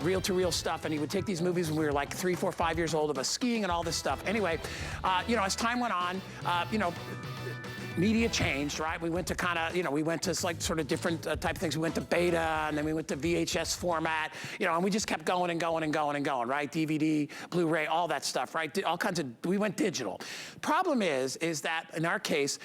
reel-to-reel stuff, and he would take these movies when we were like 3, 4, 5 years old of us skiing and all this stuff. Anyway, you know, as time went on, you know, media changed, right? We went to kind of, you know, we went to like sort of different type of things. We went to beta, and then we went to VHS format, you know, and we just kept going and going and going and going, right? DVD, Blu-ray, all that stuff, right? All kinds of, we went digital. Problem is that in our case,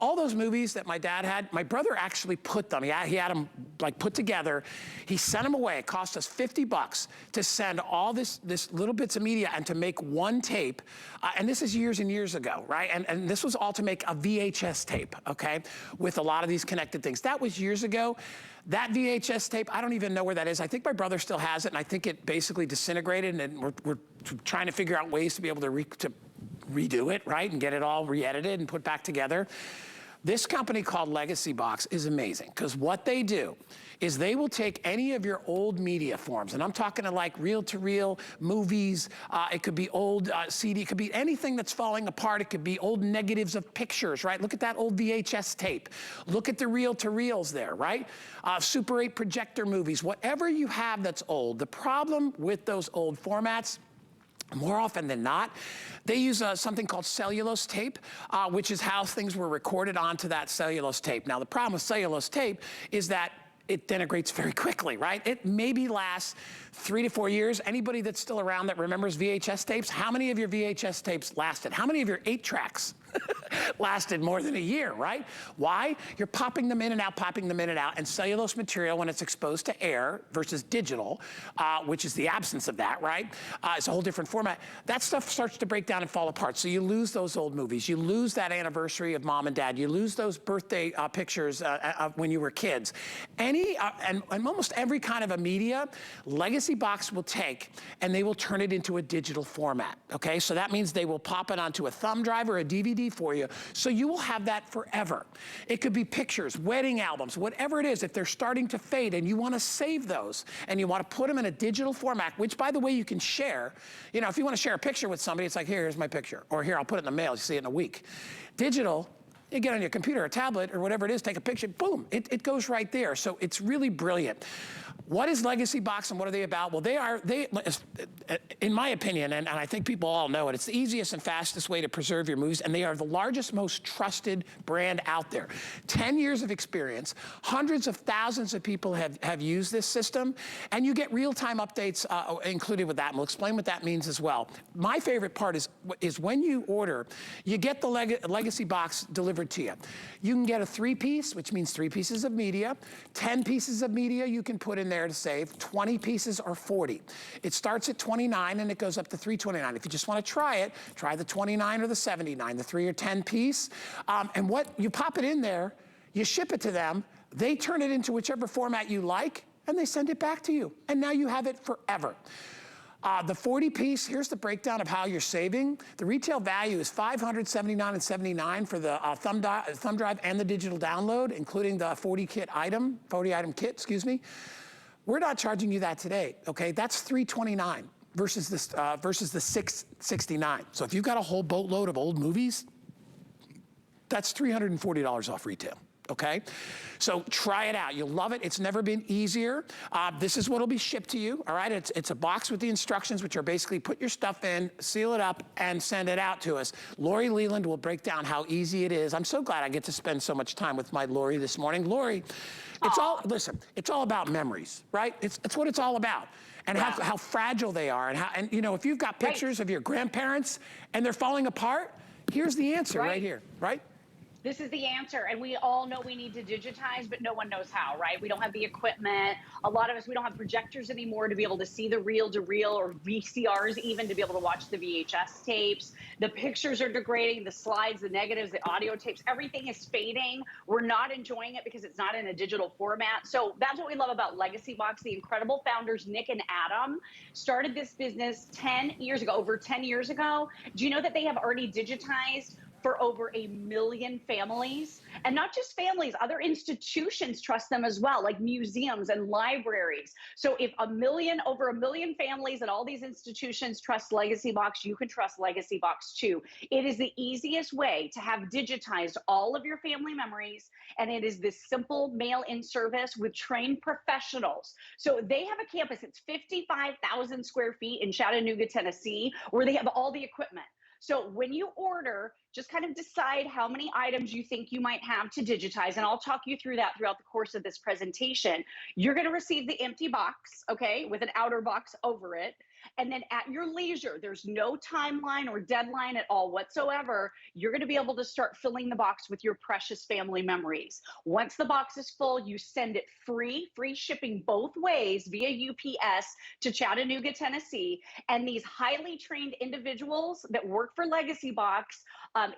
all those movies that my dad had, my brother actually put them, he had them like put together. He sent them away. It cost us $50 to send all this little bits of media and to make one tape. And this is years and years ago, right? And this was all to make a VHS tape, okay, with a lot of these connected things. That was years ago. That VHS tape, I don't even know where that is. I think my brother still has it, and I think it basically disintegrated, and we're trying to figure out ways to be able to redo it, right, and get it all re-edited and put back together. This company called LEGACYBOX is amazing, because what they do is they will take any of your old media forms, and I'm talking to like reel-to-reel movies, it could be old CD, it could be anything that's falling apart, it could be old negatives of pictures, right? Look at that old VHS tape. Look at the reel-to-reels there, right? Super 8 projector movies, whatever you have that's old. The problem with those old formats, more often than not, they use something called cellulose tape, which is how things were recorded onto that cellulose tape. Now, the problem with cellulose tape is that it denigrates very quickly, right? It maybe lasts 3 to 4 years. Anybody that's still around that remembers VHS tapes, how many of your VHS tapes lasted? How many of your 8 tracks lasted more than a year, right? Why? You're popping them in and out, popping them in and out, and cellulose material, when it's exposed to air versus digital, which is the absence of that, right? It's a whole different format. That stuff starts to break down and fall apart. So you lose those old movies. You lose that anniversary of mom and dad. You lose those birthday pictures when you were kids. And almost every kind of a media, LEGACYBOX will take and they will turn it into a digital format, okay? So that means they will pop it onto a thumb drive or a DVD for you, so you will have that forever. It could be pictures, wedding albums, whatever it is. If they're starting to fade and you want to save those and you want to put them in a digital format, which by the way you can share, you know, if you want to share a picture with somebody, it's like, here's my picture, or here, I'll put it in the mail, you see it in a week. Digital, you get on your computer, a tablet, or whatever it is, take a picture, boom, it goes right there. So it's really brilliant. What is LEGACYBOX and what are they about? Well, in my opinion, and I think people all know it, it's the easiest and fastest way to preserve your movies, and they are the largest, most trusted brand out there. 10 years of experience, hundreds of thousands of people have used this system, and you get real-time updates included with that, and we'll explain what that means as well. My favorite part is when you order, you get the LEGACYBOX delivered to you. You can get a 3-piece, which means 3 pieces of media, 10 pieces of media you can put in there to save, 20 pieces or 40. It starts at $29 and it goes up to $329. If you just want to try it, try the $29 or the $79, the 3 or 10 piece. And what you pop it in there, you ship it to them, they turn it into whichever format you like, and they send it back to you. And now you have it forever. The 40 piece, here's the breakdown of how you're saving. The retail value is $579.79 for the thumb drive and the digital download, including the 40 item kit, excuse me. We're not charging you that today, okay? That's $329 versus the $669. So if you've got a whole boatload of old movies, that's $340 off retail. Okay, so try it out. You'll love it. It's never been easier. This is what will be shipped to you. All right, it's a box with the instructions, which are basically put your stuff in, seal it up, and send it out to us. Lori Leland will break down how easy it is. I'm so glad I get to spend so much time with my Lori this morning. Lori, listen, it's all about memories, right? It's what it's all about. And how fragile they are, and you know, if you've got pictures of your grandparents and they're falling apart, here's the answer right here, right? This is the answer, and we all know we need to digitize, but no one knows how, right? We don't have the equipment. A lot of us, we don't have projectors anymore to be able to see the reel-to-reel or VCRs even to be able to watch the VHS tapes. The pictures are degrading, the slides, the negatives, the audio tapes, everything is fading. We're not enjoying it because it's not in a digital format. So that's what we love about LEGACYBOX. The incredible founders, Nick and Adam, started this business 10 years ago, over 10 years ago. Do you know that they have already digitized for over 1 million families. And not just families, other institutions trust them as well, like museums and libraries. So if over 1 million families and all these institutions trust LEGACYBOX, you can trust LEGACYBOX too. It is the easiest way to have digitized all of your family memories, and it is this simple mail-in service with trained professionals. So they have a campus, it's 55,000 square feet in Chattanooga, Tennessee, where they have all the equipment. So when you order, just kind of decide how many items you think you might have to digitize, and I'll talk you through that throughout the course of this presentation. You're going to receive the empty box, okay, with an outer box over it. And then at your leisure, there's no timeline or deadline at all whatsoever. You're going to be able to start filling the box with your precious family memories. Once the box is full, you send it free shipping both ways via UPS to Chattanooga, Tennessee. And these highly trained individuals that work for LEGACYBOX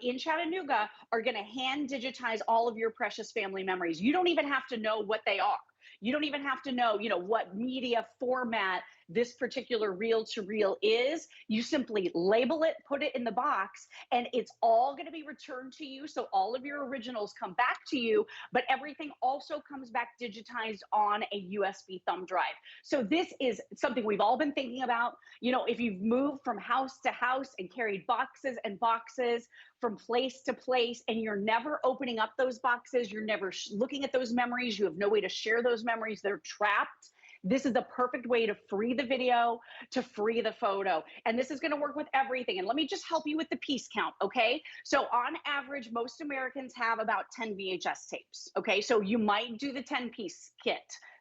in Chattanooga are going to hand digitize all of your precious family memories. You don't even have to know what they are. You don't even have to know, what media format this particular reel-to-reel is. You simply label it, put it in the box, and it's all going to be returned to you. So all of your originals come back to you, but everything also comes back digitized on a USB thumb drive. So this is something we've all been thinking about. If you've moved from house to house and carried boxes and boxes from place to place, and you're never opening up those boxes, you're never looking at those memories, you have no way to share those memories, they're trapped. This is the perfect way to free the video, to free the photo. And this is going to work with everything. And let me just help you with the piece count, okay? So on average, most Americans have about 10 VHS tapes, okay? So you might do the 10-piece kit.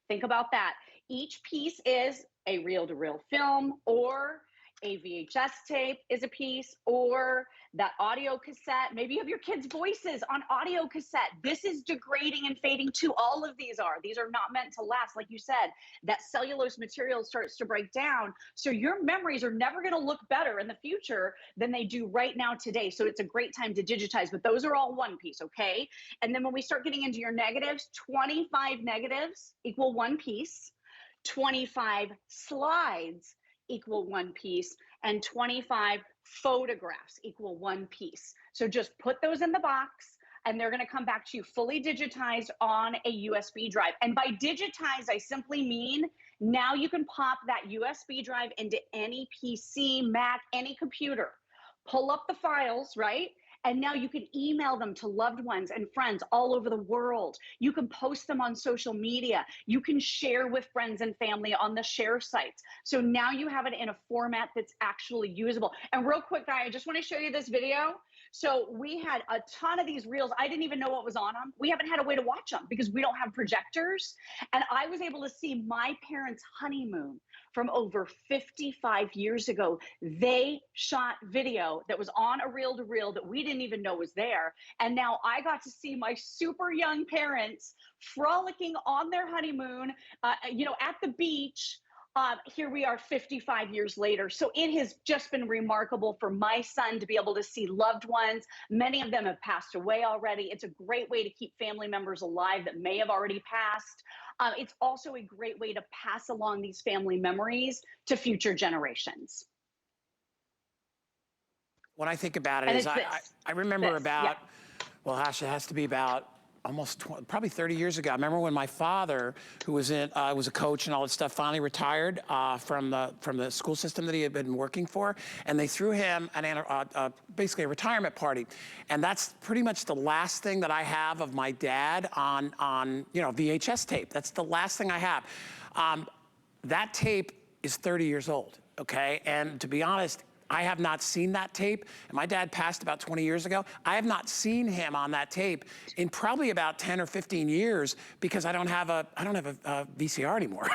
Think about that. Each piece is a reel-to-reel film, or a VHS tape is a piece, or that audio cassette. Maybe you have your kids' voices on audio cassette. This is degrading and fading too. All of these are. These are not meant to last. Like you said, that cellulose material starts to break down. So your memories are never going to look better in the future than they do right now today. So it's a great time to digitize, but those are all one piece, okay? And then when we start getting into your negatives, 25 negatives equal one piece, 25 slides equal one piece, and 25 photographs equal one piece. So just put those in the box, and they're going to come back to you fully digitized on a USB drive. And by digitize, I simply mean now you can pop that USB drive into any PC, Mac, any computer, pull up the files, right? And now you can email them to loved ones and friends all over the world. You can post them on social media. You can share with friends and family on the share sites. So now you have it in a format that's actually usable. And real quick, guy, I just want to show you this video. So we had a ton of these reels. I didn't even know what was on them. We haven't had a way to watch them because we don't have projectors. And I was able to see my parents' honeymoon from over 55 years ago. They shot video that was on a reel-to-reel that we didn't even know was there. And now I got to see my super young parents frolicking on their honeymoon, at the beach. Here we are 55 years later. So it has just been remarkable for my son to be able to see loved ones. Many of them have passed away already. It's a great way to keep family members alive that may have already passed. It's also a great way to pass along these family memories to future generations. When I think about it, I remember well, gosh, it has to be about almost probably 30 years ago. I remember when my father, who was was a coach and all that stuff, finally retired from the school system that he had been working for, and they threw him basically a retirement party, and that's pretty much the last thing that I have of my dad on VHS tape. That's the last thing I have. That tape is 30 years old, okay? And to be honest, I have not seen that tape. And my dad passed about 20 years ago. I have not seen him on that tape in probably about 10 or 15 years because I don't have a VCR anymore.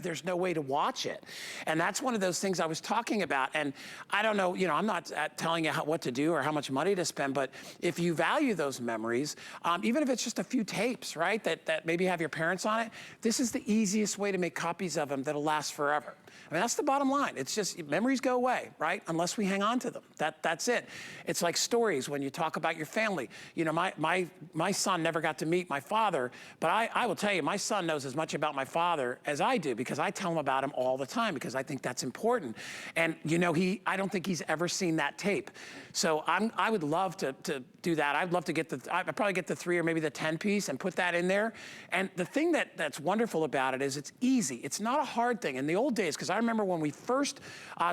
There's no way to watch it. And that's one of those things I was talking about. And I don't know, I'm not telling you what to do or how much money to spend, but if you value those memories, even if it's just a few tapes, right, that maybe have your parents on it, this is the easiest way to make copies of them that'll last forever. I mean, that's the bottom line. It's just memories go away, right? right? Unless we hang on to them. That's it. It's like stories when you talk about your family. You know, my son never got to meet my father, but I will tell you, my son knows as much about my father as I do because I tell him about him all the time because I think that's important. And you know, I don't think he's ever seen that tape. So I would love to do that. I'd love to get I'd probably get the 3 or maybe the 10 piece and put that in there. And the thing that's wonderful about it is it's easy. It's not a hard thing. In the old days, because I remember when we first,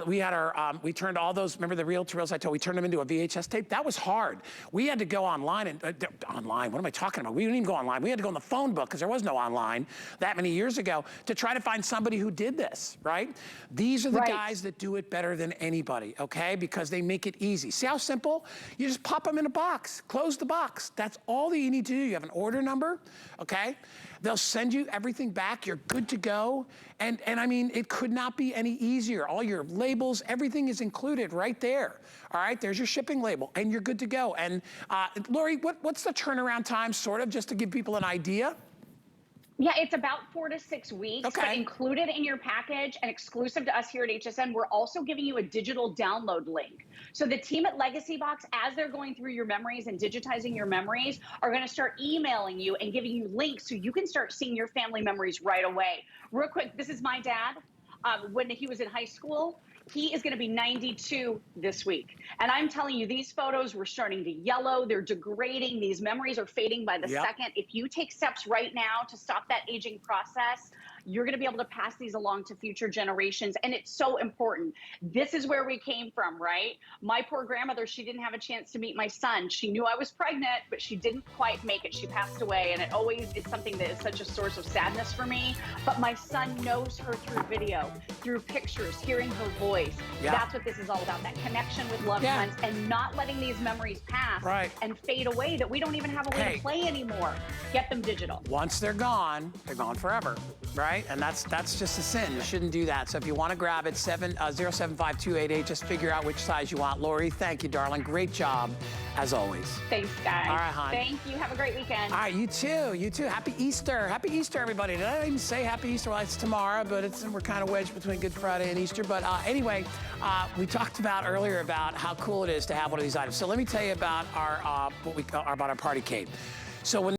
we had our, we turned all those, remember the reel-to-reels I told, we turned them into a VHS tape? That was hard. We had to go online and, online, what am I talking about? We didn't even go online. We had to go in the phone book because there was no online that many years ago to try to find somebody who did this, right? These are the guys that do it better than anybody, okay? Because they make it easy. See how simple? You just pop them in a box, close the box. That's all that you need to do. You have an order number, okay? They'll send you everything back. You're good to go. And I mean, it could not be any easier. All your labels, everything is included right there. All right, there's your shipping label, and you're good to go. And Lori, what's the turnaround time, sort of, just to give people an idea? Yeah, it's about 4 to 6 weeks, Okay. but included in your package and exclusive to us here at HSN, we're also giving you a digital download link. So the team at LEGACYBOX, as they're going through your memories and digitizing your memories, are going to start emailing you and giving you links so you can start seeing your family memories right away. Real quick, this is my dad. When he was in high school, he is going to be 92 this week. And I'm telling you, these photos were starting to yellow. They're degrading. These memories are fading by the second. If you take steps right now to stop that aging process, you're going to be able to pass these along to future generations. And it's so important. This is where we came from, right? My poor grandmother, she didn't have a chance to meet my son. She knew I was pregnant, but she didn't quite make it. She passed away. And it always is something that is such a source of sadness for me. But my son knows her through video, through pictures, hearing her voice. That's what this is all about, that connection with loved ones and not letting these memories pass and fade away that we don't even have a way to play anymore. Get them digital. Once they're gone forever, right? And that's just a sin. You shouldn't do that. So if you want to grab it, 075-288, just figure out which size you want. Lori, thank you, darling. Great job, as always. Thanks, guys. All right, hon. Thank you. Have a great weekend. All right, you too. You too. Happy Easter. Happy Easter, everybody. Did I even say Happy Easter? Well, it's tomorrow, but we're kind of wedged between Good Friday and Easter. But anyway, we talked about earlier about how cool it is to have one of these items. So let me tell you about our about our party cake. So when